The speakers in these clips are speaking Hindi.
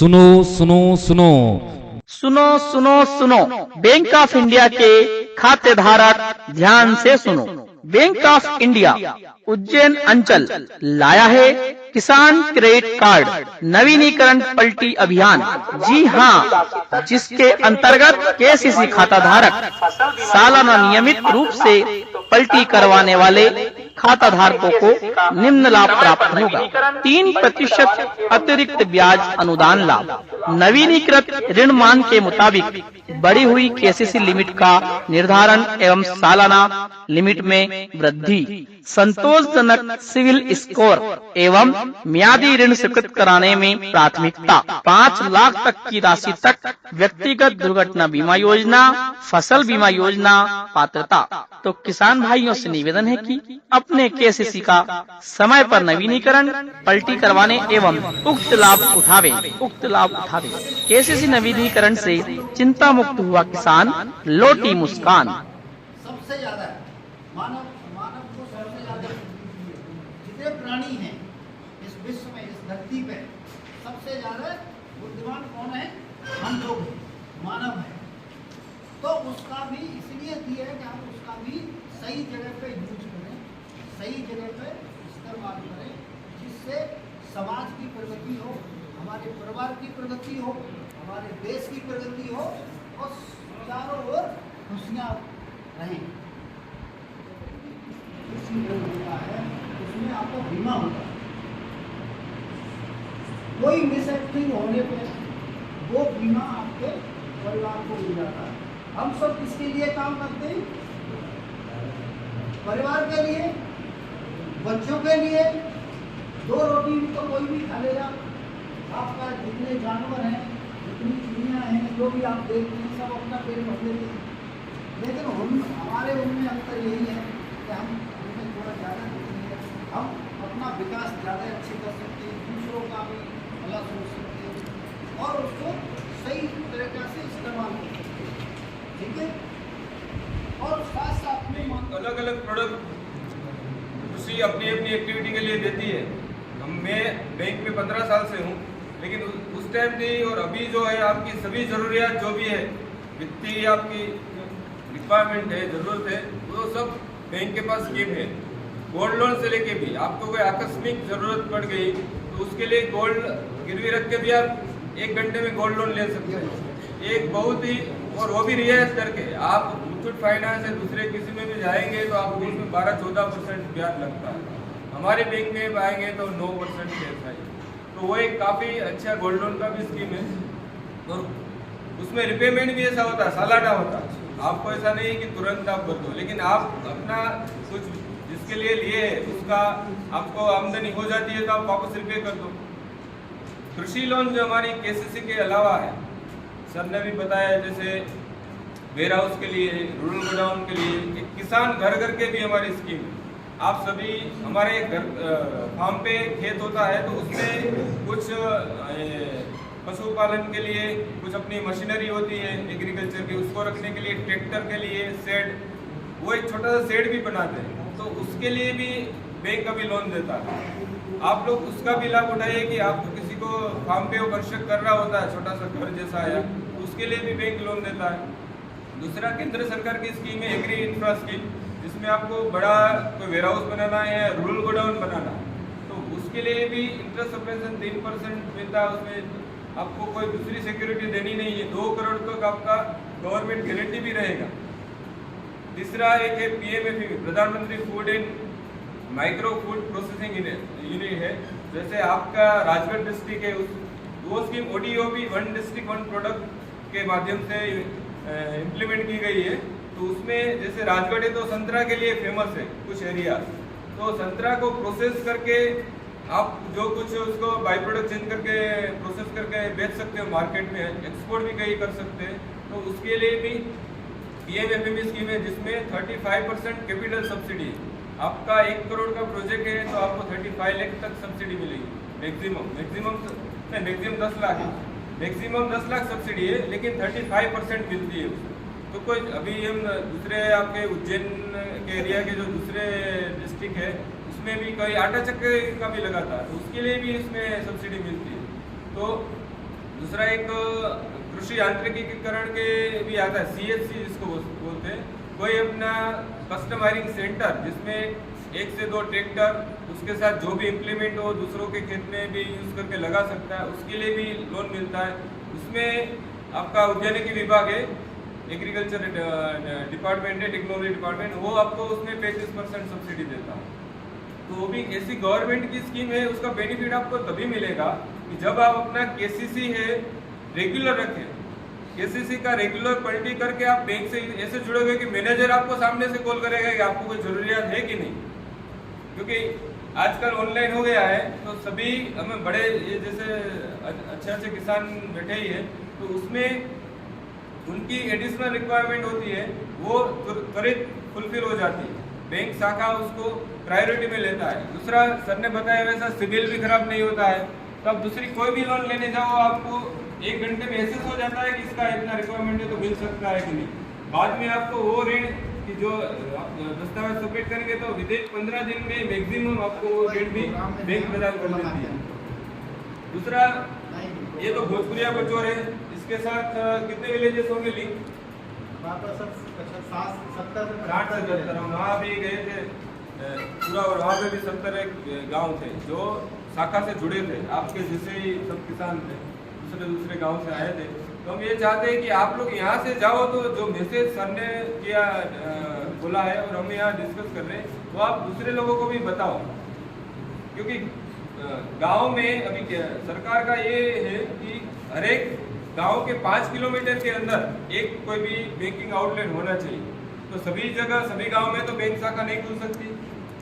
सुनो सुनो सुनो सुनो सुनो सुनो, बैंक ऑफ इंडिया के खाते धारक ध्यान से सुनो। बैंक ऑफ इंडिया उज्जैन अंचल लाया है किसान क्रेडिट कार्ड नवीनीकरण पलटी अभियान। जी हाँ, जिसके अंतर्गत केसीसी खाता धारक सालाना नियमित रूप से पलटी करवाने वाले खाता धारकों को निम्न लाभ प्राप्त होगा। 3% अतिरिक्त ब्याज अनुदान लाभ, नवीनीकृत ऋण मान के मुताबिक बढ़ी हुई केसीसी लिमिट का निर्धारण एवं सालाना लिमिट में वृद्धि, संतोषजनक सिविल स्कोर एवं मियादी ऋण स्वीकृत कराने में प्राथमिकता, 5 लाख तक की राशि तक व्यक्तिगत दुर्घटना बीमा योजना, फसल बीमा योजना पात्रता। तो किसान भाइयों से निवेदन है कि अपने केसीसी का समय पर नवीनीकरण पलटी करवाने एवं उक्त लाभ उठावे। केसीसी नवीनीकरण से चिंता मुक्त हुआ किसान, लोटी मुस्कान। सबसे ज्यादा मानव को सबसे ज्यादा जितने प्राणी हैं इस विश्व में, इस धरती पे सबसे ज्यादा बुद्धिमान कौन है? हम लोग हैं, मानव है। तो उसका भी इसलिए दिया है कि हम उसका भी सही जगह पे यूज करें, सही जगह पे इस्तेमाल करें, जिससे समाज की प्रगति हो, हमारे परिवार की प्रगति हो, हमारे देश की प्रगति हो और चारों ओर खुशियाँ रहें। होता है उसमें आपको बीमा होता है, कोई मिसएक्टिंग होने पे वो बीमा आपके परिवार को मिल जाता है। हम सब किसके लिए काम करते हैं? परिवार के लिए, बच्चों के लिए। 2 रोटी भी तो कोई भी खा लेगा। आपका जितने जानवर हैं, जितनी चिड़ियाँ हैं, जो भी आप देखते हैं, सब अपना पेट भर लेते हैं। लेकिन हमारे उनमें अंतर यही है कि हम उनमें थोड़ा ज़्यादा देखते हैं, हम अपना विकास ज़्यादा अच्छे कर सकते हैं, दूसरों का भी भला सोच सकते हैं और उसको सही तरीका से इस्तेमाल कर सकते हैं। ठीक है। और साथ साथ में अलग अलग प्रोडक्ट कृषि अपनी अपनी एक्टिविटी के लिए देती है। मैं बैंक में 15 साल से हूँ, लेकिन उस टाइम थी और अभी जो है आपकी सभी ज़रूरियात जो भी है, वित्तीय आपकी रिक्वायरमेंट है, ज़रूरत है, वो सब बैंक के पास स्कीम है। गोल्ड लोन से लेके भी आपको कोई आकस्मिक ज़रूरत पड़ गई तो उसके लिए गोल्ड गिरवी रख के भी आप 1 घंटे में गोल्ड लोन ले सकते हैं। एक बहुत ही, और वो भी रियायत करके। आप मुथूट फाइनेंस या दूसरे किसी में भी जाएंगे तो आपको उसमें 12-14% ब्याज लगता है। हमारे बैंक में आएंगे तो 9% ब्याज है। तो वो एक काफ़ी अच्छा गोल्ड लोन का भी स्कीम है और उसमें रिपेमेंट भी ऐसा होता है, सालाना होता है। आपको ऐसा नहीं कि तुरंत आप कर दो, लेकिन आप अपना कुछ जिसके लिए लिए उसका आपको आमदनी हो जाती है तो आप वापस रिपे कर दो। कृषि लोन जो हमारी केसीसी के अलावा है, सर ने भी बताया, जैसे वेयर हाउस के लिए, रूरल गोडाउन के लिए, एक किसान घर घर के भी हमारी स्कीम है। आप सभी हमारे घर फार्म पे खेत होता है तो उसमें कुछ पशुपालन के लिए कुछ अपनी मशीनरी होती है एग्रीकल्चर की, उसको रखने के लिए ट्रैक्टर के लिए शेड, वो एक छोटा सा शेड भी बनाते हैं, तो उसके लिए भी बैंक कभी लोन देता है। आप लोग उसका भी लाभ उठाइए कि आपको किसी को फार्म पे वो कंस्ट्रक्ट कर रहा होता है, छोटा सा घर जैसा है, उसके लिए भी बैंक लोन देता है। दूसरा केंद्र सरकार की स्कीम है एग्री इंफ्रा स्कीम, जिसमें आपको बड़ा कोई वेयर हाउस बनाना है, रूरल गोडाउन बनाना है, तो उसके लिए भी इंटरेस्ट सब्वेंशन 3% मिलता है। उसमें आपको कोई दूसरी सिक्योरिटी देनी नहीं है, 2 करोड़ तक आपका गवर्नमेंट गारंटी भी रहेगा। तीसरा एक है PMFEY, प्रधानमंत्री food and micro food processing unit है। जैसे आपका राजगढ़ डिस्ट्रिक्ट है, वो स्कीम ODOP, 1 डिस्ट्रिक्ट 1 प्रोडक्ट के माध्यम से इम्प्लीमेंट की गई है। तो उसमें जैसे राजगढ़ है तो संतरा के लिए फेमस है कुछ एरिया, तो संतरा को प्रोसेस करके आप जो कुछ उसको बाई प्रोडक्ट चेंज करके प्रोसेस करके बेच सकते हो मार्केट में, एक्सपोर्ट भी कहीं कर सकते हैं। तो उसके लिए भी PMFEY स्कीम है, जिसमें 35% कैपिटल सब्सिडी है। आपका 1 करोड़ का प्रोजेक्ट है तो आपको 35 लाख तक सब्सिडी मिलेगी मैक्सिमम 10 लाख है, मैक्सिमम 10 लाख सब्सिडी है, लेकिन 35% मिलती है उसमें। तो कोई अभी हम दूसरे आपके उज्जैन के एरिया के जो दूसरे डिस्ट्रिक्ट है उसमें भी कोई आटा चक्के का भी लगाता है, तो उसके लिए भी इसमें सब्सिडी मिलती है। तो दूसरा एक कृषि यांत्रिकीकरण के भी आता है, CSC जिसको बोलते हैं। कोई अपना कस्टम हायरिंग सेंटर जिसमें 1 से 2 ट्रैक्टर उसके साथ जो भी इम्प्लीमेंट हो दूसरों के खेत में भी यूज़ करके लगा सकता है, उसके लिए भी लोन मिलता है। उसमें आपका उद्यानिकी विभाग है, एग्रीकल्चर डिपार्टमेंट है, टेक्नोलॉजी डिपार्टमेंट, वो आपको उसमें 35% सब्सिडी देता है। तो वो भी ऐसी गवर्नमेंट की स्कीम है, उसका बेनिफिट आपको तभी मिलेगा कि जब आप अपना KCC है रेगुलर रखें। KCC का रेगुलर पलटी करके आप बैंक से ऐसे जुड़ोगे कि मैनेजर आपको सामने से कॉल करेगा कि आपको कोई जरूरियात है कि नहीं, क्योंकि आजकल ऑनलाइन हो गया है। तो सभी हमें बड़े ये जैसे अच्छे किसान बैठे ही है, तो उसमें उनकी एडिशनल रिक्वायरमेंट होती है, वो त्वरित फुलफिल हो जाती है। बैंक शाखा उसको प्रायोरिटी में लेता है। दूसरा, सर ने बताया वैसा सिबिल भी खराब नहीं होता है। तो आप दूसरी कोई भी लोन लेने जाओ, आपको 1 घंटे में एसेस हो जाता है कि इसका इतना रिक्वायरमेंट है तो मिल सकता है कि नहीं। बाद में आपको वो ऋण कि जो दस्तावेज सबमिट करेंगे तो विदिन 15 दिन में मैक्सिमम आपको वो ऋण भी बैंक प्रदान कर देती है। दूसरा, ये तो भोजपुरिया बचौर है, इसके साथ कितने विलेजेस होंगे लिंक? 60-70 हम वहाँ भी गए थे पूरा, और वहाँ पे भी 70 गाँव थे जो शाखा से जुड़े थे, आपके जैसे ही सब किसान थे, दूसरे गांव से आए थे। तो हम ये चाहते हैं कि आप लोग यहाँ से जाओ तो जो मैसेज सर ने किया बोला है और हम यहाँ डिस्कस कर रहे हैं, वो आप दूसरे लोगों को भी बताओ, क्योंकि गांव में अभी सरकार का ये है कि हर एक गांव के 5 किलोमीटर के अंदर एक कोई भी बैंकिंग आउटलेट होना चाहिए। तो सभी जगह सभी गांव में तो बैंक शाखा नहीं खुल सकती,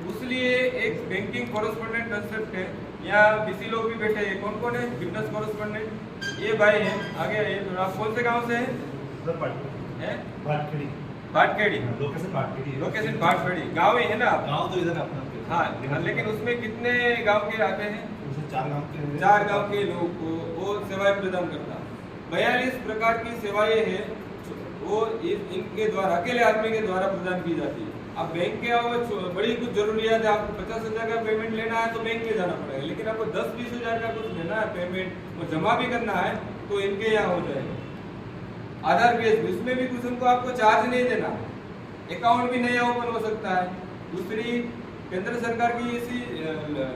इसलिए एक बैंकिंग कॉरेस्पोंडेंट कंसेप्ट है। यहाँ BC लोग भी बैठे हैं, कौन कौन है बिजनेस कॉरेस्पोंडेंट? ये भाई हैं, आगे आइए। तो आप कौन से गांव से हैं? भाटखेड़ी। लोकेशन भाटखेड़ी गाँव ही है ना आप? गाँव तो इधर अपना। हाँ, लेकिन उसमें कितने गांव के आते हैं? 4 गांव के लोग को वो सेवाएं प्रदान करता। 42 प्रकार की सेवाएं हैं वो इनके द्वारा, अकेले आदमी के द्वारा प्रदान की जाती है। अब बैंक के अलावा बड़ी कुछ जरूरियात है, आपको 50,000 का पेमेंट लेना है तो बैंक में जाना पड़ेगा, लेकिन आपको 10-20 हज़ार का कुछ लेना है पेमेंट और जमा भी करना है तो इनके यहाँ हो जाएगा। आधार बेस, इसमें भी कुछ उनको आपको चार्ज नहीं देना, अकाउंट भी नया ओपन हो सकता है। दूसरी, केंद्र सरकार की ऐसी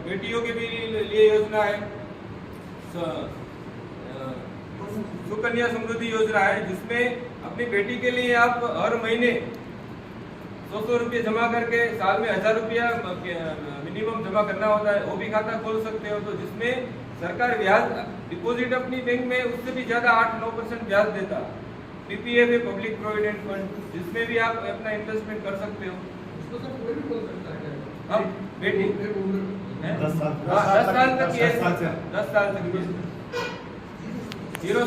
बेटियों के भी लिए योजना है, सुकन्या समृद्धि योजना है, जिसमें अपनी बेटी के लिए आप हर महीने 100 रुपये जमा करके साल में 1000 रुपया मिनिमम जमा करना होता है, वो भी खाता खोल सकते हो। तो जिसमें सरकार ब्याज डिपॉजिट अपनी बैंक में उससे भी ज़्यादा 8-9% ब्याज देता। PPF है, पब्लिक प्रोविडेंट फंड, जिसमें भी आप अपना इन्वेस्टमेंट कर सकते हो। उसको सब कोई भी खोल सकता है। अब बेटी 10 साल तक, 10 साल तक 0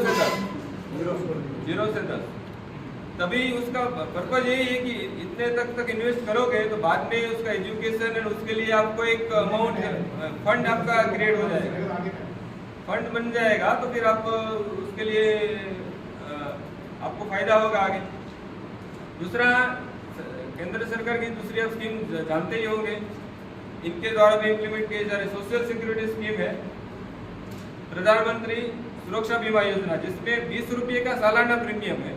से 10 तभी उसका पर्पज यही है कि इतने तक इन्वेस्ट करोगे तो बाद में उसका एजुकेशन और उसके लिए आपको एक अमाउंट फंड आपका क्रिएट हो जाएगा, फंड बन जाएगा, तो फिर आप उसके लिए आपको फायदा होगा आगे। दूसरा, केंद्र सरकार की दूसरी आप स्कीम जानते ही होंगे, इनके द्वारा भी इम्प्लीमेंट किए जा रहे सोशल सिक्योरिटी स्कीम है प्रधानमंत्री सुरक्षा बीमा योजना, जिसमें 20 रुपये का सालाना प्रीमियम है।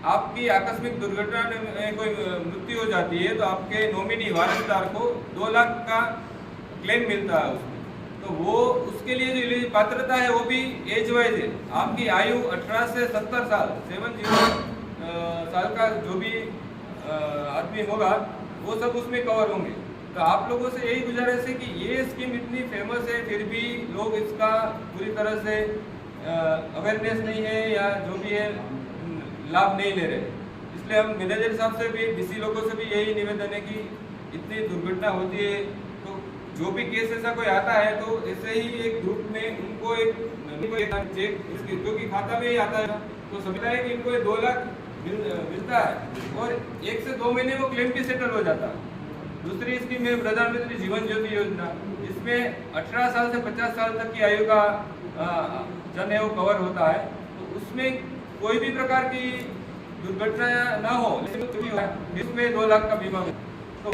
आपकी आकस्मिक दुर्घटना में कोई मृत्यु हो जाती है तो आपके नॉमिनी वारसदार को 2 लाख का क्लेम मिलता है उसमें। तो वो उसके लिए जो पात्रता है वो भी एज वाइज है। आपकी आयु 18 से 70 साल 70 साल का जो भी आदमी होगा वो सब उसमें कवर होंगे। तो आप लोगों से यही गुजारिश है कि ये स्कीम इतनी फेमस है फिर भी लोग इसका पूरी तरह से अवेयरनेस नहीं है या जो भी है लाभ नहीं ले रहे। इसलिए हम मैनेजर साहब से भी BC लोगों से भी यही निवेदन है कि इतनी दुर्घटना होती है तो जो भी केस ऐसा कोई आता है तो ऐसे ही एक ग्रुप में उनको एक चेक क्योंकि खाता में ही आता है तो समझता है कि इनको 2 लाख मिलता है और 1 से 2 महीने वो क्लेम भी सेटल हो जाता है। दूसरी स्कीम है प्रधानमंत्री जीवन ज्योति योजना, इसमें 18 साल से 50 साल तक की आयु का जन है वो कवर होता है। तो उसमें कोई भी प्रकार की दुर्घटना ना हो इसमें 2 लाख का बीमा। तो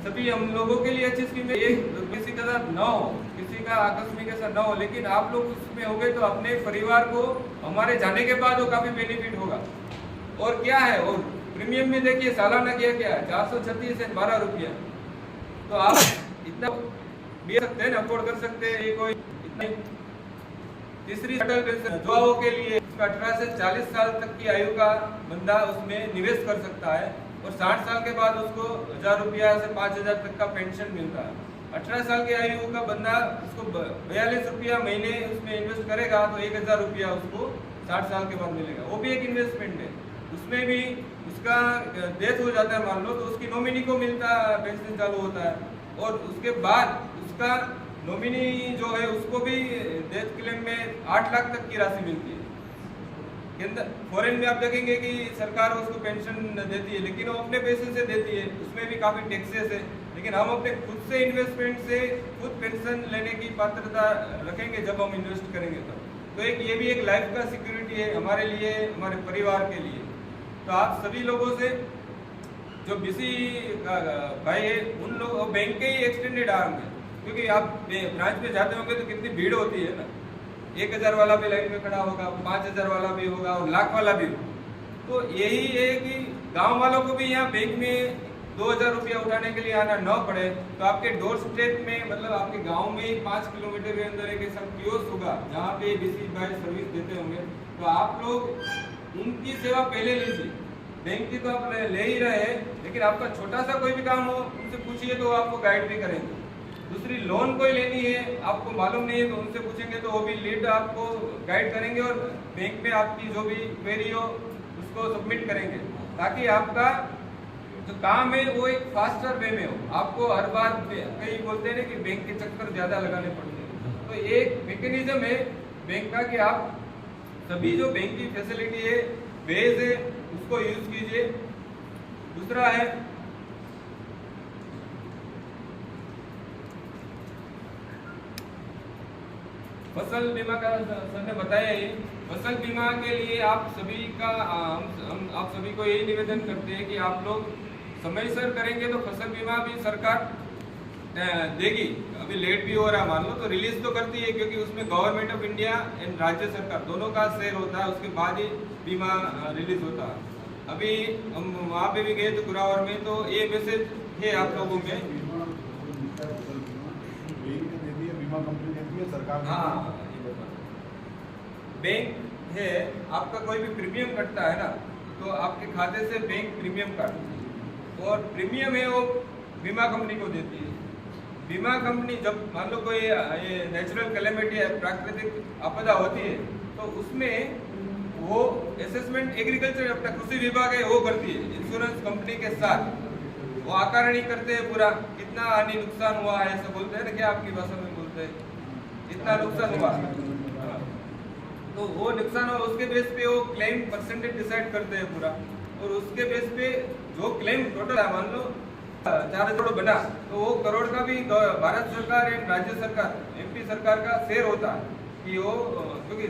सभी हम लोगों के लिए अच्छी स्कीम है। ये किसी का साथ न हो, किसी का आकस्मिक ऐसा न हो, लेकिन आप लोग उसमें हो गए तो अपने परिवार को हमारे जाने के बाद वो काफी बेनिफिट होगा। और क्या है, और प्रीमियम में देखिए सालाना क्या है 436 से 12 रुपया। तो आप इतना भी सकते हैं, अफोर्ड कर सकते हैं। ये कोई इतना। तीसरी अटल पेंशन युवाओं के लिए 18 से 40 साल तक की आयु का बंदा उसमें निवेश कर सकता है और 60 साल के बाद उसको 1000 रुपया से 5000 तक का पेंशन मिलता है। 18 साल की आयु का बंदा उसको 42 रुपया महीने उसमें इन्वेस्ट करेगा तो 1000 रुपया उसको 60 साल के बाद मिलेगा। वो भी एक इन्वेस्टमेंट है। उसमें भी उसका डेथ हो जाता है मान लो तो उसकी नॉमिनी को मिलता पेंशन चालू होता है और उसके बाद उसका नॉमिनी जो है उसको भी डेथ क्लेम में 8 लाख तक की राशि मिलती है। फॉरेन में आप देखेंगे कि सरकार उसको पेंशन देती है लेकिन वो अपने पैसे से देती है, उसमें भी काफी टैक्सेस है। लेकिन हम अपने खुद से इन्वेस्टमेंट से खुद पेंशन लेने की पात्रता रखेंगे जब हम इन्वेस्ट करेंगे तो एक ये भी एक लाइफ का सिक्योरिटी है हमारे लिए, हमारे परिवार के लिए। तो आप सभी लोगों से जो बीसी भाई है उन लोग बैंक के ही एक्सटेंडेड आर्म है, क्योंकि आप ब्रांच में जाते होंगे तो कितनी भीड़ होती है ना। 1000 वाला भी लाइन में खड़ा होगा, 5000 वाला भी होगा और लाख वाला भी होगा। तो यही है कि गांव वालों को भी यहाँ बैंक में 2000 रुपया उठाने के लिए आना न पड़े। तो आपके डोर स्टेप में मतलब आपके गांव में ही 5 किलोमीटर के अंदर एक ऐसा कियोस्क होगा जहाँ पे बीसी भाई सर्विस देते होंगे। तो आप लोग उनकी सेवा पहले लीजिए। बैंक की तो आप ले ही रहे हैं, लेकिन आपका छोटा सा कोई भी काम हो उनसे पूछिए तो आपको गाइड भी करेंगे। दूसरी लोन कोई लेनी है आपको मालूम नहीं है तो उनसे पूछेंगे तो वो भी लीड आपको गाइड करेंगे और बैंक में आपकी जो भी क्वेरी हो उसको सबमिट करेंगे ताकि आपका जो काम है वो एक फास्टर वे में हो। आपको हर बार कई बोलते हैं कि बैंक के चक्कर ज्यादा लगाने पड़ते हैं, तो एक मैकेनिज्म है बैंक का कि आप सभी जो बैंक की फैसिलिटी है वेज है उसको यूज कीजिए। दूसरा है फसल बीमा का सर ने बताया ही। फसल बीमा के लिए आप सभी का हम आप सभी को यही निवेदन करते हैं कि आप लोग समय सर करेंगे तो फसल बीमा भी सरकार देगी। अभी लेट भी हो रहा है मान लो तो रिलीज तो करती है, क्योंकि उसमें गवर्नमेंट ऑफ इंडिया एंड राज्य सरकार दोनों का शेयर होता है, उसके बाद ही बीमा रिलीज होता है। अभी हम वहाँ पे भी गए तो कुरावर में, तो ये मैसेज है आप लोगों में। हाँ, बैंक है आपका कोई भी प्रीमियम कटता है ना तो आपके खाते से बैंक प्रीमियम काटती है और प्रीमियम है वो बीमा कंपनी को देती है। बीमा कंपनी जब मान लो कोई ये नेचुरल कैलेमिटी है, प्राकृतिक आपदा होती है तो उसमें वो असेसमेंट एग्रीकल्चर अपना कृषि विभाग है वो करती है इंश्योरेंस कंपनी के साथ। वो आकलन करते हैं पूरा कितना हानि नुकसान हुआ है, ऐसा बोलते हैं ना, क्या आपकी भाषा में बोलते हैं, इतना नुकसान हुआ तो वो नुकसान हो उसके बेस पे वो क्लेम परसेंटेज डिसाइड करते हैं पूरा। और उसके बेस पे जो क्लेम टोटल है मान लो 4 करोड़ बना तो वो करोड़ का भी भारत सरकार एंड राज्य सरकार एमपी सरकार का शेयर होता है कि वो, क्योंकि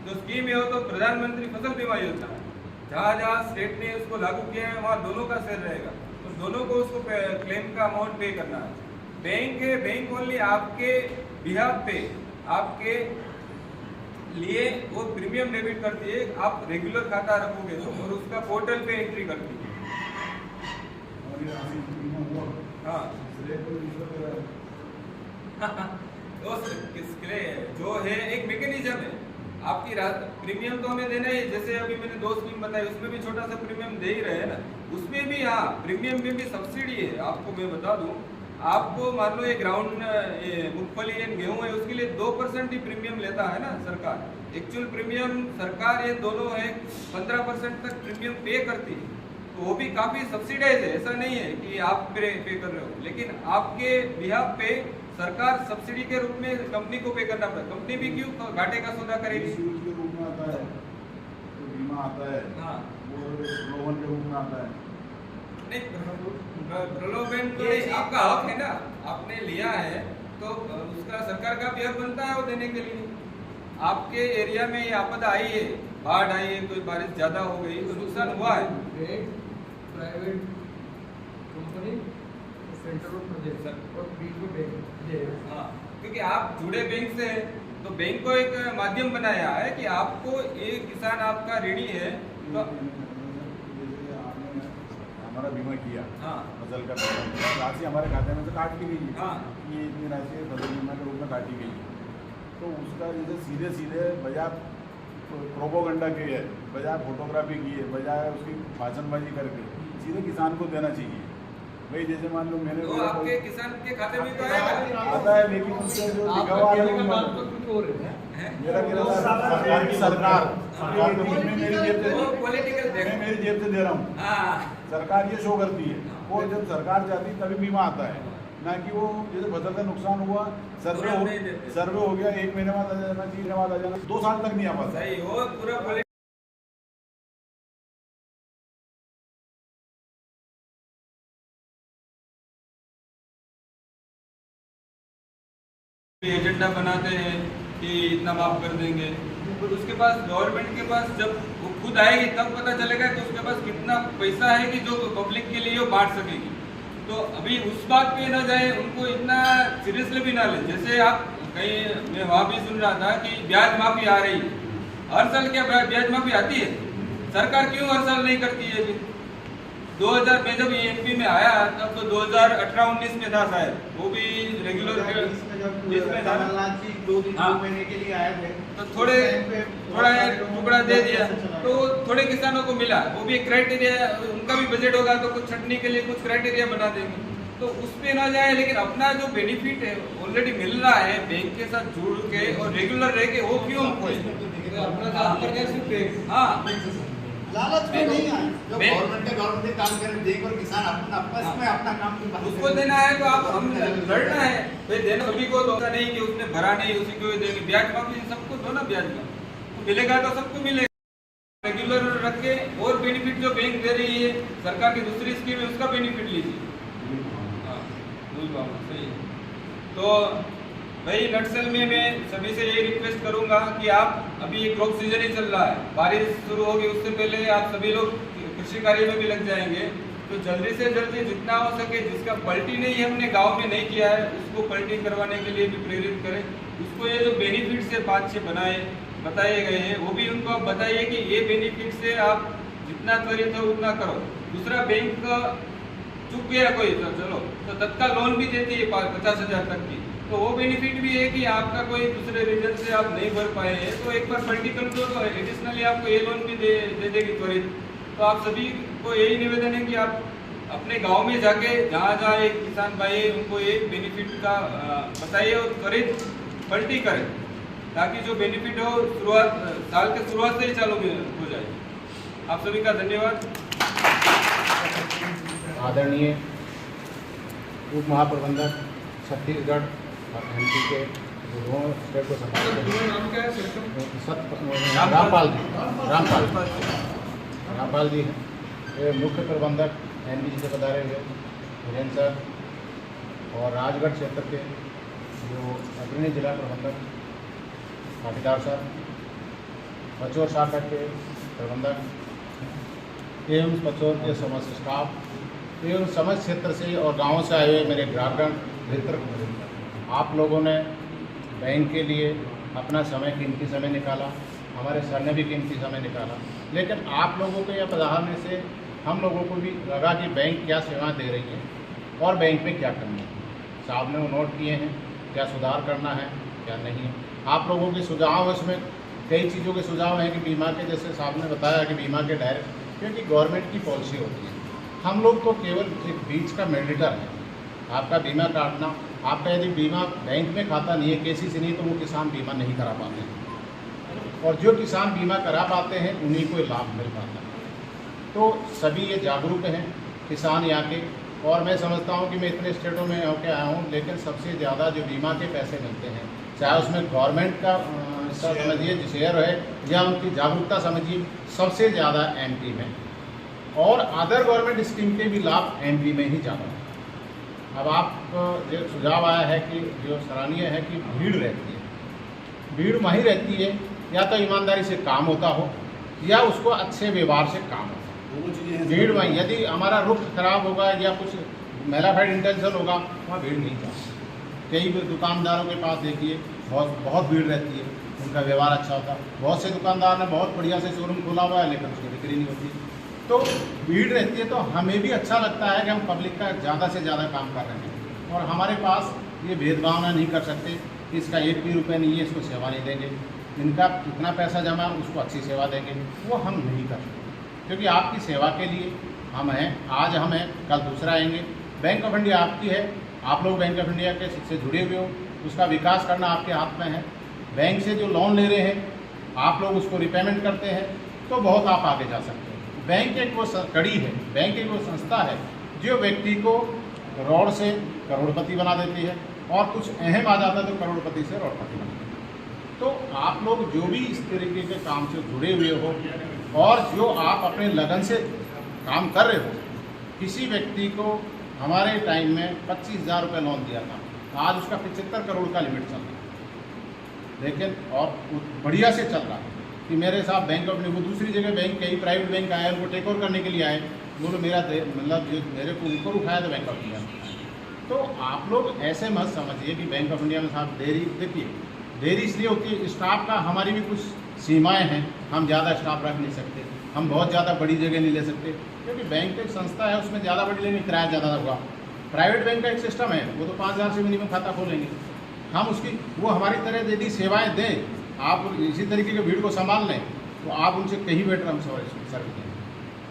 जो स्कीम है वो तो प्रधानमंत्री फसल बीमा योजना है, जहाँ जहाँ स्टेट ने उसको लागू किया है वहाँ दोनों का शेयर रहेगा, तो दोनों को उसको क्लेम का अमाउंट पे करना है। बैंक है, बैंक ओनली आपके बिहाफ पे आपके लिए वो प्रीमियम डेबिट करती है, आप रेगुलर खाता रखोगे तो, और उसका पोर्टल पे एंट्री करती है। हाँ तो किसके जो है एक मैकेनिज्म है आपकी प्रीमियम तो हमें देना ही, जैसे अभी मैंने 2 स्कीम बताई उसमें भी छोटा सा प्रीमियम दे ही रहे हैं ना, उसमें भी हाँ प्रीमियम में भी सब्सिडी है। आपको मैं बता दूं, आपको मान लो ये ग्राउंड मूंगफली एंड गेहूं है उसके लिए 2% ही प्रीमियम लेता है ना सरकार। एक्चुअल प्रीमियम सरकार ये दोनों है 15% तक प्रीमियम पे करती है, तो वो भी काफी सब्सिडाइज है। ऐसा नहीं है कि आप पे कर रहे हो, लेकिन आपके बिहाफ पे सरकार सब्सिडी के रूप में कंपनी को पे करना पड़ता है। कंपनी भी क्यों घाटे का सौदा करेगी, के रूप में आता है तो बीमा आता है, हाँ वो प्रलोभन के रूप में आता है। नहीं प्रलोभन तो आपका हक है ना, आपने लिया है तो उसका सरकार का भी हक बनता है वो देने के लिए। आपके एरिया में ये आपदा आई है, बाढ़ आई है, कोई बारिश ज्यादा हो गई तो नुकसान हुआ है, प्राइवेट कंपनी सेंट्रल और प्रदेश और बीच में बैंक ये है। हाँ, क्योंकि आप जुड़े बैंक से हैं, तो बैंक को एक माध्यम बनाया है कि आपको एक किसान आपका ऋणी है तो जैसे आपने हमारा बीमा किया, हाँ फसल का बीमा किया, राशि हमारे खाते में से काट ली गई है। हाँ ये इतनी राशि फसल बीमा के रूप में काटी गई है, तो उसका जैसे सीधे सीधे बजाय प्रोपोगंडा की है, बजाय फोटोग्राफी की है, बजाय उसकी भाषणबाजी करके सीधे किसान को देना चाहिए। भाई जैसे मान लो मैंने तो आपके किसान के खाते में तो आएगा। आता है, लेकिन उसका जो लिखा हुआ है वो मेरा सरकार की सरकार मैं मेरी जेब से वो पॉलिटिकल मैं मेरी जेब से दे रहा हूँ, हाँ सरकार ये शो करती है। वो जब सरकार जाती है तभी बीमा आता है, ना कि वो जैसे फसल का नुकसान हुआ सर्वे हो गया, 1 महीने बाद आ जाना, 3 महीने बाद आ जाना, 2 साल तक नहीं आ पाता। सही, वो पूरा एजेंडा बनाते हैं कि इतना माफ कर देंगे, तो उसके पास गवर्नमेंट के पास जब वो खुद आएगी तब पता चलेगा कि उसके पास कितना पैसा है कि जो पब्लिक के लिए वो बांट सकेगी। तो अभी उस बात पे ना जाए, उनको इतना सीरियसली भी ना ले। जैसे आप कहीं, मैं वहाँ भी सुन रहा था कि ब्याज माफी आ रही है, हर साल क्या ब्याज माफी आती है? सरकार क्यों हर साल नहीं करती है? 2000 में जब एमपी में आया तब तो 2018-19 में था शायद, वो भी रेगुलर इसमें था, 2 महीने के लिए आए थे, तो थोड़ा टुकड़ा दे दिया तो थोड़े किसानों को मिला। वो भी एक क्राइटेरिया, उनका भी बजट होगा तो कुछ छटनी के लिए कुछ क्राइटेरिया बना देंगे, तो उस पे ना जाए। लेकिन अपना जो बेनिफिट है ऑलरेडी मिल रहा है बैंक के साथ जुड़ के और रेगुलर रह के, वो क्यों अपना काम करके सिर्फ हाँ लालच में नहीं आए। जो मैं- गवर्नमेंट काम करे, देख और किसान अपना आपस में अपना काम की बात उसको देना है तो आप हम लड़ना है भाई, देना सभी को तो नहीं कि उसने भरा नहीं उसी को ही देंगे। ब्याज माफी सबको दो ना, ब्याज का तो मिलेगा तो सबको मिलेगा। रेगुलर रख के और बेनिफिट जो बैंक दे रही है, सरकार की दूसरी स्कीम है, उसका बेनिफिट लीजिए। हाँ सही है। तो भाई नक्सल में मैं सभी से यही रिक्वेस्ट करूंगा कि आप, अभी ये क्रॉप सीजन ही चल रहा है, बारिश शुरू होगी उससे पहले आप सभी लोग कृषि कार्य में भी लग जाएंगे, तो जल्दी से जल्दी जितना हो सके, जिसका पलटी नहीं है हमने गांव में नहीं किया है, उसको पलटी करवाने के लिए भी प्रेरित करें। उसको ये जो बेनिफिट से 5-6 बताए गए हैं, वो भी उनको आप बताइए कि ये बेनिफिट से आप जितना त्वरित हो उतना करो। दूसरा, बैंक चुक गया कोई तो चलो तो तत्काल लोन भी देती है 50,000 तक की, तो वो बेनिफिट भी है कि आपका कोई दूसरे रीजन से आप नहीं भर पाए हैं तो एक बार पलटी कर दो तो एडिशनली आपको ये लोन भी दे देगी त्वरित। तो आप सभी को यही निवेदन है कि आप अपने गांव में जाके जहाँ एक किसान भाई है उनको एक बेनिफिट का बताइए और त्वरित पलटी करें, ताकि जो बेनिफिट हो साल के शुरुआत से ही चालू हो जाए। आप सभी का धन्यवाद। आदरणीय उप महाप्रबंधक छत्तीसगढ़ और एमपी के दोनों स्टेट को नाम क्या है? रामपाल जी हैं, ये मुख्य प्रबंधक एनबीसी से पधारे हुए हिरेन सर, और राजगढ़ क्षेत्र के जो अग्रणी जिला प्रबंधक पाटीदार सर, पचोर शाखा के प्रबंधक एवं पचोर के समस्त स्टाफ एवं समस्त क्षेत्र से और गाँव से आए हुए मेरे ग्राहकगण मित्र, आप लोगों ने बैंक के लिए अपना समय, कीमती समय निकाला, हमारे सर ने भी कीमती समय निकाला, लेकिन आप लोगों को यह पधारने से हम लोगों को भी लगा कि बैंक क्या सेवा दे रही है और बैंक में क्या करना है। साहब ने वो नोट किए हैं, क्या सुधार करना है क्या नहीं। आप लोगों के सुझाव, इसमें कई चीज़ों के सुझाव हैं कि बीमा के, जैसे साहब ने बताया कि बीमा के डायरेक्ट, क्योंकि गवर्नमेंट की पॉलिसी होती है, हम लोग तो केवल एक बीच का मेडिटर है। आपका बीमा काटना, आपका यदि बीमा बैंक में खाता नहीं है, केसीसी नहीं, तो वो किसान बीमा नहीं करा पाते हैं, और जो किसान बीमा करा पाते हैं उन्हीं को लाभ मिल पाता है। तो सभी ये जागरूक हैं किसान यहाँ के, और मैं समझता हूँ कि मैं इतने स्टेटों में होकर आया हूँ, लेकिन सबसे ज़्यादा जो बीमा के पैसे मिलते हैं, चाहे उसमें गवर्नमेंट का हिस्सा समझिए, शेयर है, या उनकी जागरूकता समझिए, सबसे ज़्यादा एमपी में, और अदर गवर्नमेंट स्कीम के भी लाभ एमपी में ही ज़्यादा है। अब आपको जो सुझाव आया है कि जो सराहनीय है कि भीड़ रहती है, भीड़ वहीं रहती है या तो ईमानदारी से काम होता हो या उसको अच्छे व्यवहार से काम होता हो। भीड़ वहीं, यदि हमारा रुख खराब होगा या कुछ मेलाफाइड इंटेंशन होगा वहाँ भीड़ नहीं जाती। कई दुकानदारों के पास देखिए बहुत भीड़ रहती है, उनका व्यवहार अच्छा होता है। बहुत से दुकानदार ने बहुत बढ़िया से शोरूम खोला हुआ है लेकिन उसकी बिक्री नहीं होती, तो भीड़ रहती है। तो हमें भी अच्छा लगता है कि हम पब्लिक का ज़्यादा से ज़्यादा काम कर रहे हैं और हमारे पास ये भेदभाव नहीं कर सकते कि इसका 1 भी रुपये नहीं है इसको सेवा नहीं देंगे, इनका इतना पैसा जमा उसको अच्छी सेवा देंगे, वो हम नहीं कर सकते। क्योंकि आपकी सेवा के लिए हम हैं, आज हम हैं कल दूसरा आएंगे। बैंक ऑफ इंडिया आपकी है, आप लोग बैंक ऑफ इंडिया के से जुड़े हुए हो, उसका विकास करना आपके हाथ में है। बैंक से जो लोन ले रहे हैं आप लोग उसको रिपेमेंट करते हैं तो बहुत आप आगे जा सकते हैं। बैंक एक वो कड़ी है, बैंक एक वो संस्था है जो व्यक्ति को करोड़ से करोड़पति बना देती है और कुछ अहम आ जाता है तो करोड़पति से करोड़पति बना देती है। तो आप लोग जो भी इस तरीके के काम से जुड़े हुए हो और जो आप अपने लगन से काम कर रहे हो, किसी व्यक्ति को हमारे टाइम में 25,000 रुपये लोन दिया था, आज उसका 75 करोड़ का लिमिट चल रहा है, लेकिन और बढ़िया से चल रहा है कि मेरे साथ बैंक ऑफ वो दूसरी जगह बैंक कई प्राइवेट बैंक आए उनको टेक ओवर करने के लिए आए, बोलो मेरा मतलब जो मेरे को ऊपर उठाया तो बैंक ऑफ इंडिया में। तो आप लोग ऐसे मत समझिए कि बैंक ऑफ इंडिया में साहब देरी, देखिए देरी इसलिए होती है स्टाफ का, हमारी भी कुछ सीमाएं हैं, हम ज़्यादा स्टाफ रख नहीं सकते, हम बहुत ज़्यादा बड़ी जगह नहीं ले सकते क्योंकि बैंक एक संस्था है, उसमें ज़्यादा बड़ी लेंगे किराया ज़्यादा होगा। प्राइवेट बैंक का एक सिस्टम है, वो तो 5,000 से मिनिमम खाता खोलेंगे, हम उसकी वो हमारी तरह यदि सेवाएँ दें, आप इसी तरीके के भीड़ को संभाल लें तो आप उनसे कहीं बेटर हम सर्विस दें।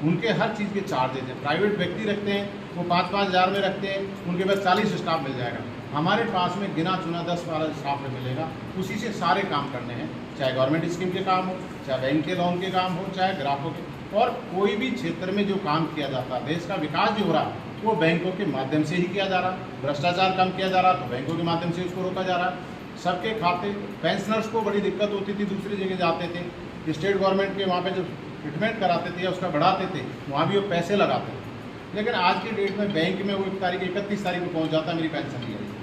उनके हर चीज़ के चार्ज देते हैं। प्राइवेट व्यक्ति रखते हैं वो 5-5 हज़ार में रखते हैं, उनके पास 40 स्टाफ मिल जाएगा, हमारे पास में गिना चुना 10-12 स्टाफ में मिलेगा, उसी से सारे काम करने हैं, चाहे गवर्नमेंट स्कीम के काम हो, चाहे बैंक के लोन के काम हो, चाहे ग्राहकों के, और कोई भी क्षेत्र में जो काम किया जाता है, देश का विकास जो हो रहा है वो बैंकों के माध्यम से ही किया जा रहा है। भ्रष्टाचार कम किया जा रहा तो बैंकों के माध्यम से उसको रोका जा रहा है। सबके खाते, पेंशनर्स को बड़ी दिक्कत होती थी, दूसरी जगह जाते थे, स्टेट गवर्नमेंट के वहाँ पे जो ट्रीटमेंट कराते थे या उसका बढ़ाते थे वहाँ भी वो पैसे लगाते थे, लेकिन आज की डेट में बैंक में वो 31 तारीख को पहुँच जाता है मेरी पेंशन दी जाएगी।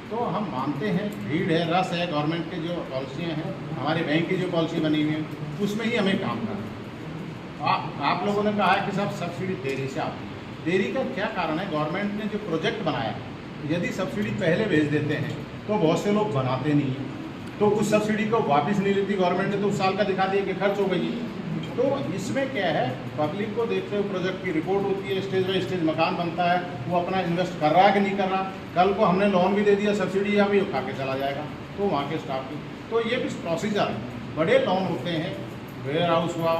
तो हम मानते हैं भीड़ है, रस है, गवर्नमेंट के जो पॉलिसियाँ हैं, हमारे बैंक की जो पॉलिसी बनी हुई है उसमें ही हमें काम करना है। आप लोगों ने कहा है कि सब सब्सिडी देरी से आती है, देरी का क्या कारण है? गवर्नमेंट ने जो प्रोजेक्ट बनाया है, यदि सब्सिडी पहले भेज देते हैं तो बहुत से लोग बनाते नहीं हैं, तो उस सब्सिडी को वापस नहीं लेती गवर्नमेंट ने, तो उस साल का दिखा दिया कि खर्च हो गई। तो इसमें क्या है, पब्लिक को देखते हुए प्रोजेक्ट की रिपोर्ट होती है, स्टेज बाई स्टेज मकान बनता है, वो अपना इन्वेस्ट कर रहा है कि नहीं कर रहा। कल को हमने लोन भी दे दिया, सब्सिडी अभी खा के चला जाएगा, तो वहाँ के स्टाफ की, तो ये भी प्रोसीजर है। बड़े लोन होते हैं, वेयर हाउस हुआ,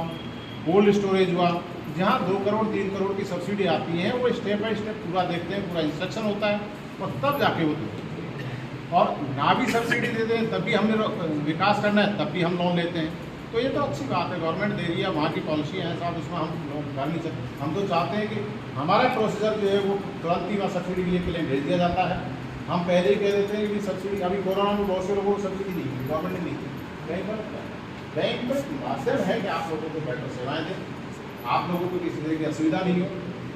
कोल्ड स्टोरेज हुआ, जहाँ 2 करोड़ 3 करोड़ की सब्सिडी आती है, वो स्टेप बाई स्टेप पूरा देखते हैं, पूरा इंस्ट्रक्शन होता है और तब जाके वो देते हैं। और ना भी सब्सिडी देते हैं तब भी हमने विकास करना है, तब भी हम लोन लेते हैं। तो ये तो अच्छी बात है, गवर्नमेंट दे रही है, वहाँ की पॉलिसी है साहब, उसमें हम लोग कर नहीं सकते। हम तो चाहते हैं कि हमारा प्रोसीजर जो है वो तुरंत ही वहाँ सब्सिडी के लिए भेज दिया जाता है। हम पहले ही कह देते हैं कि सब्सिडी, अभी कोरोना में बहुत से लोगों को सब्सिडी नहीं दी, गवर्नमेंट ने दी थी। बैंक में माध्यम है कि आप लोगों को बेटर सेवाएँ दें, आप लोगों को किसी तरह की असुविधा नहीं हो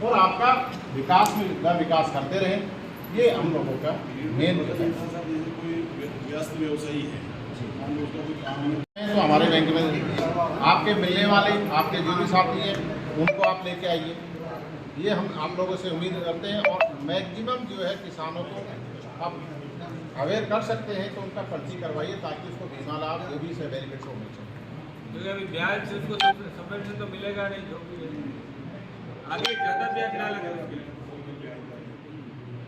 और आपका विकास में विकास करते रहें, ये हम लोगों का मेन कोई व्यस्त व्यवसायी है तो हमारे बैंक में आपके मिलने वाले, आपके जो भी साथी हैं उनको आप लेके आइए, ये हम आप लोगों से उम्मीद करते हैं। और मैक्सिमम जो है किसानों को आप अवेयर कर सकते हैं तो उनका पर्ची करवाइए ताकि उसको बीमा लाभ जो भी से बेनिफिट हो मिल सके। अभी ब्याज से उसको सबवेंशन तो मिलेगा नहीं, जो भी है आगे ज़्यादा ब्याज ना लगे उसके लिए।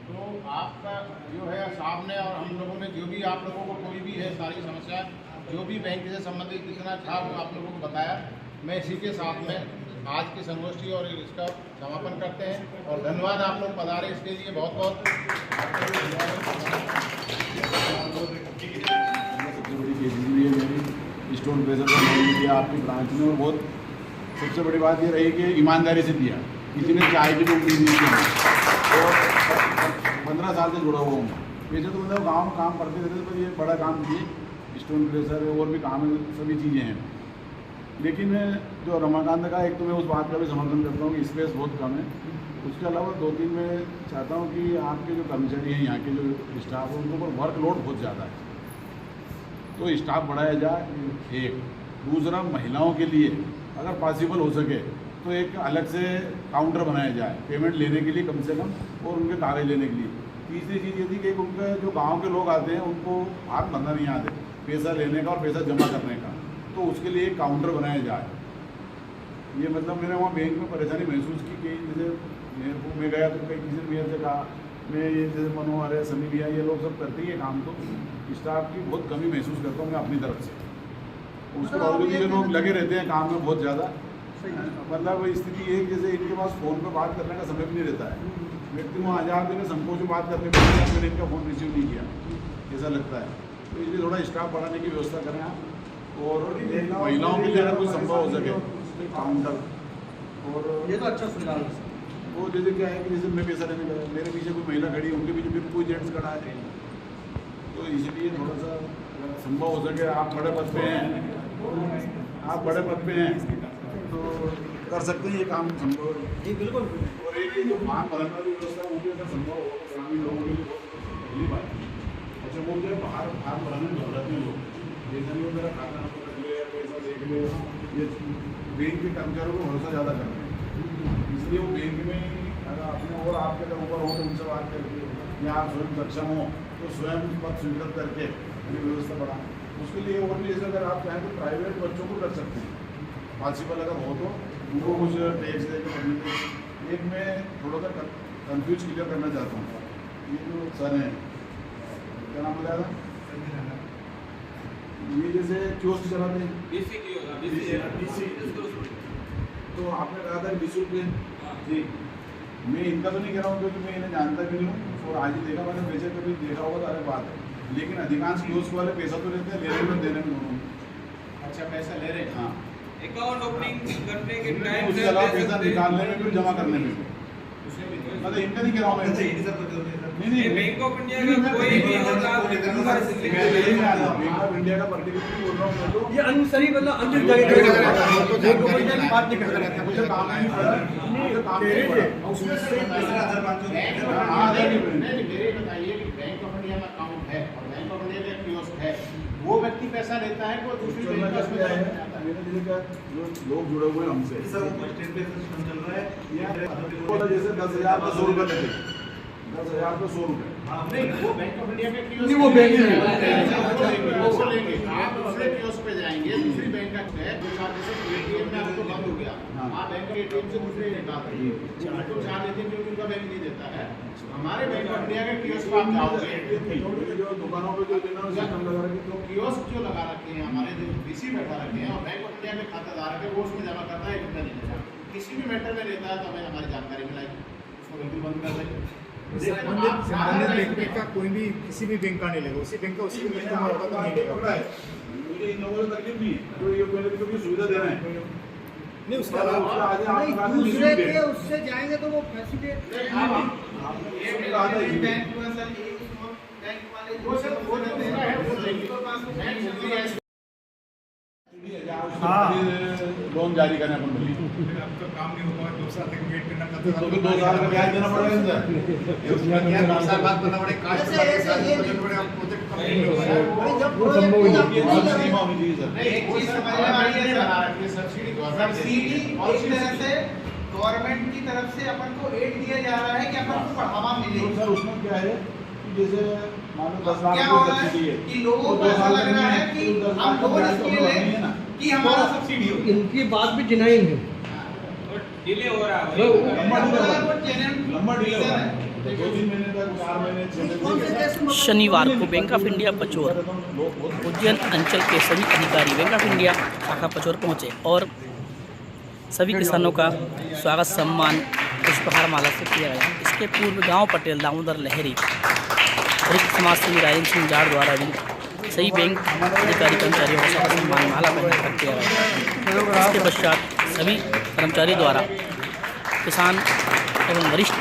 तो आपका जो है सामने, और हम लोगों ने जो भी आप लोगों को कोई भी है सारी समस्या जो भी बैंक से संबंधित जितना था वो आप लोगों को बताया। मैं इसी के साथ में आज की संगोष्ठी और इसका समापन करते हैं और धन्यवाद आप लोग पधारे इसके लिए बहुत बहुत। सबसे बड़ी केजरी है मेरी स्टोन प्रेशर का लोन दिया आपकी ब्रांच में, और बहुत सबसे बड़ी बात ये रही कि ईमानदारी से दिया, किसी ने चाय की तो उम्मीद नहीं की। और 15 साल से जुड़ा हुआ हूँ, वैसे तो मतलब गाँव में काम करते रहते, पर ये बड़ा काम किए, स्टोन प्रेशर और भी काम है, सभी चीज़ें हैं। लेकिन जो रमाकांत का, एक तो मैं उस बात का भी समर्थन करता हूँ कि स्पेस बहुत कम है, उसके अलावा 2-3 मैं चाहता हूँ कि आपके जो कर्मचारी हैं, यहाँ के जो स्टाफ है, उनके ऊपर वर्कलोड बहुत ज़्यादा है, तो स्टाफ बढ़ाया जाए। एक दूसरा, महिलाओं के लिए अगर पॉसिबल हो सके तो एक अलग से काउंटर बनाया जाए पेमेंट लेने के लिए कम से कम, और उनके कागज लेने के लिए। तीसरी चीज़ ये थी कि उनके जो गांव के लोग आते हैं उनको हाथ धंधा नहीं आते पैसा लेने का और पैसा जमा करने का, तो उसके लिए एक काउंटर बनाया जाए। ये मतलब मैंने वहाँ बैंक में परेशानी महसूस की कि जैसे मेरे मैं गया तो कई किसी मेयर से कहा, मैं ये जैसे मनोहर है, सनी भैया, ये लोग सब करते ही है काम, तो स्टाफ की बहुत कमी महसूस करता हूँ मैं अपनी तरफ से। उसके बावजूद ये लोग लगे रहते हैं काम में बहुत ज़्यादा। मतलब स्थिति एक जैसे इनके पास फ़ोन पे बात करने का समय भी नहीं रहता है। व्यक्ति वहाँ आजाद देने संकोच में बात करने में मैंने इनका फ़ोन रिसीव नहीं किया, ऐसा लगता है। तो इसलिए थोड़ा स्टाफ बढ़ाने की व्यवस्था करें आप, और महिलाओं के लिए अगर कुछ संभव हो सके काउंटर। और ये तो अच्छा सुझाव है। वो जैसे क्या है कि जैसे मैं पैसा लेने गया, मेरे पीछे कोई महिला खड़ी है, उनके पीछे फिर कोई जेंट्स खड़ा है, तो इसलिए थोड़ा सा अगर संभव हो सके, आप बड़े पद पे हैं, आप बड़े पद पे हैं तो कर सकते हैं ये काम संभव है। जी बिल्कुल। और एक जो मांग बढ़ाने वाली व्यवस्था वो भी अगर संभव हो तो ग्रामीण लोगों के लिए बहुत पहली बात है। अच्छा वो जो बाहर फार्म भराने में घबराते हैं लोग, जैसे भी मेरा खाता नंबर रख ले, पैसा देख ले, ये बैंक के कर्मचारियों को भरोसा ज़्यादा करते हैं, इसलिए वो बैंक में अगर अपने और आपके अगर ऊपर हो तो उनसे बात करके, या आप स्वयं सक्षम हो तो स्वयं पद स्वीकृत करके व्यवस्था बढ़ाएं। उसके लिए और भी जैसे अगर आप चाहें तो प्राइवेट बच्चों को कर सकते हैं, पॉसिबल अगर हो तो उनको कुछ टैक्स दे के पढ़ने के। एक मैं थोड़ा सा कन्फ्यूज क्लियर करना चाहता हूँ, ये जो सर हैं, क्या नाम बताया था, ये जैसे कियोस्क चलाते हैं, तो आपने कहा था निःशुल्क है जी। मैं इनका तो नहीं कह रहा हूँ क्योंकि मैं इन्हें जानता भी नहीं हूँ, और आज ही देखा मैंने, पैसे कभी देखा होगा तो अलग बात है, लेकिन अधिकांश कियोस्क वाले पैसा तो लेते हैं, लेने में देने में दोनों। अच्छा पैसा ले रहे हैं। हाँ, अकाउंट ओपनिंग करने के टाइम उसके अलावा पैसा निकालने में भी जमा करने में भी। मतलब इनका नहीं कह रहा हूँ मैं, नहीं बैंक ऑफ इंडिया का कोई भी बैंक ऑफ इंडिया का पर्टिकुलर बोल रहा हूँ मैं, तो ये अनुसरी मतलब अंतिम जगह की बात नहीं कर रहा था। मुझे काम नहीं पड़ा, मुझे काम नहीं पड़ा। उसमें से मेरे बताइए कि बैंक ऑफ इंडिया में अकाउंट है और बैंक ऑफ इंडिया का कियोस्क है, वो व्यक्ति पैसा लेता है कोई दूसरी बैंक का उसमें जाता है। जो लोग जुड़े हुए हैं हमसे, जैसे 10,000 का 100 रुपये लेते, 10,000 का 100 रुपये, नहीं वो बैंक ऑफ इंडिया के कियोस्क नहीं, वो बैंक में वो लेंगे। आप दूसरे कियोस्क पे जाएंगे, दूसरी बैंक का है, जो चार्ज जैसे एटीएम में आपको बंद हो गया, आप बैंक के एटीएम से दूसरे निकाल रहे हैं, आपको चार्ज देते हैं क्योंकि उनका बैंक नहीं देता है। हमारे बैंक ऑफ इंडिया के कियोस्क पे आप जाओगे, जो दुकानों पे जो सिस्टम लगा रखे, तो कियोस्क जो लगा रखे हैं हमारे, जो डीसी बैठा रखे हैं और बैंक ऑफ इंडिया के खाताधारक है, वो उसमें जमा करता है, 1 रुपया नहीं देता। किसी भी मैटर में लेता है तो हमें हमारी जानकारी मिलाएगी, उसको बिल्कुल बंद कर देंगे। संबंधित बैंक का कोई भी किसी भी बैंक का नहीं लेगा, उसी बैंक का उसी बैंक का होगा तो नहीं लेगा। मुझे इन लोगों को तकलीफ नहीं है, तो ये पहले तो सुविधा दे रहे हैं। नहीं उसके अलावा नहीं, दूसरे के उससे जाएंगे तो वो फैसिलिटेट लोन जारी करने अपन बोली, काम नहीं होगा, 2 साल तक वेट करना पड़ता तो फिर 2 साल का ब्याज देना पड़ेगा इनसे। 2 साल बाद करना पड़ेगा, कास्ट ऐसे- ऐसे ये बजट पड़े, आप प्रोजेक्ट भाई जब सीमा होनी चाहिए सर। एक चीज समझने वाली है सर, सब्सिडी सब्सिडी एक तरह से गवर्नमेंट की तरफ से अपन को एड दिया जा रहा है कि अपन को बढ़ावा मिले। तो सर उसमें क्या है कि जैसे मान लो 10 लाख क्या हो रुपए रहा है सब्सिडी है कि लोगों को ऐसा लग रहा है कि हम लोन इसलिए लें कि हमारा सब्सिडी हो। इनकी बात भी जिनाइन है। डिले हो रहा है। लंबा डिले हो रहा है, 2-3 महीने तक, 4 महीने, 6 महीने। शनिवार को bank of India Pachore Ujjain अंचल के सभी अधिकारी बैंक ऑफ इंडिया शाखा पचोर पहुंचे और सभी किसानों का स्वागत सम्मान पुष्पहार माला से किया गया। इसके पूर्व गांव पटेल दामोदर लहरी वरिष्ठ समाज सेवी राजेंद्र सिंह जाड़ द्वारा भी सही बैंक अधिकारी कर्मचारियों का स्वागत सम्मान माला पहनाकर किया गया। इसके पश्चात सभी कर्मचारी द्वारा किसान एवं वरिष्ठ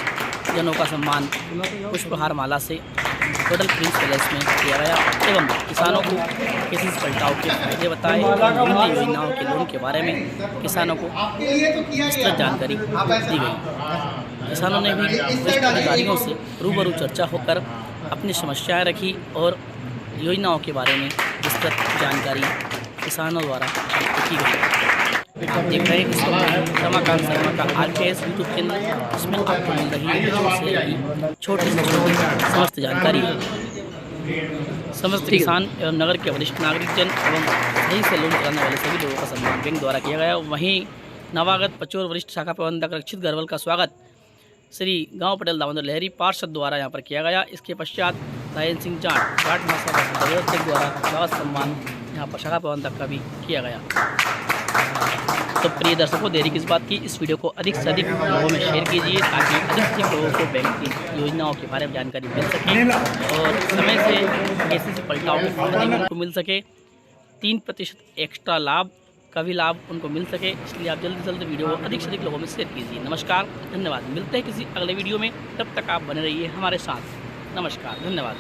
जनों का सम्मान पुष्पहार माला से होटल प्रिंस पैलेस में किया गया एवं किसानों को किसी पलटाव के फायदे बताए और विभिन्न योजनाओं के लोन के बारे में किसानों को विस्तृत जानकारी दी गई। किसानों ने भी वरिष्ठ अधिकारियों से रूबरू चर्चा होकर अपनी समस्याएं रखी और योजनाओं के बारे में विस्तृत जानकारी किसानों द्वारा प्राप्त की गई। आप देख रहे हैं इस वक्त रमाकांत शर्मा का RKS यूट्यूब चैनल, इसमें आपको मिल रही है छोटी से छोटी समस्त जानकारी। समस्त किसान एवं नगर के वरिष्ठ नागरिकजन एवं सही से लोन चलाने वाले सभी लोगों का सम्मान बैंक द्वारा किया गया। वहीं नवागत पचोर वरिष्ठ शाखा प्रबंधक रक्षित गरवल का स्वागत श्री गांव पटेल दामोदर लहरी पार्षद द्वारा यहां पर किया गया। इसके पश्चात राजेंद्र सिंह जाट महासभा द्वारा स्वागत सम्मान यहां पर शाखा प्रबंधक का भी किया गया। तो प्रिय दर्शकों, देरी किस बात की, इस वीडियो को अधिक से अधिक लोगों में शेयर कीजिए ताकि अधिक से अधिक लोगों को बैंक की योजनाओं के बारे में जानकारी मिल सके और समय से ऐसे पलटाव के फायदे उनको मिल सके, 3% एक्स्ट्रा लाभ का भी लाभ उनको मिल सके। इसलिए आप जल्दी से जल्दी वीडियो को अधिक से अधिक लोगों में शेयर कीजिए। नमस्कार, धन्यवाद। मिलते हैं किसी अगले वीडियो में, तब तक आप बने रहिए हमारे साथ। नमस्कार, धन्यवाद।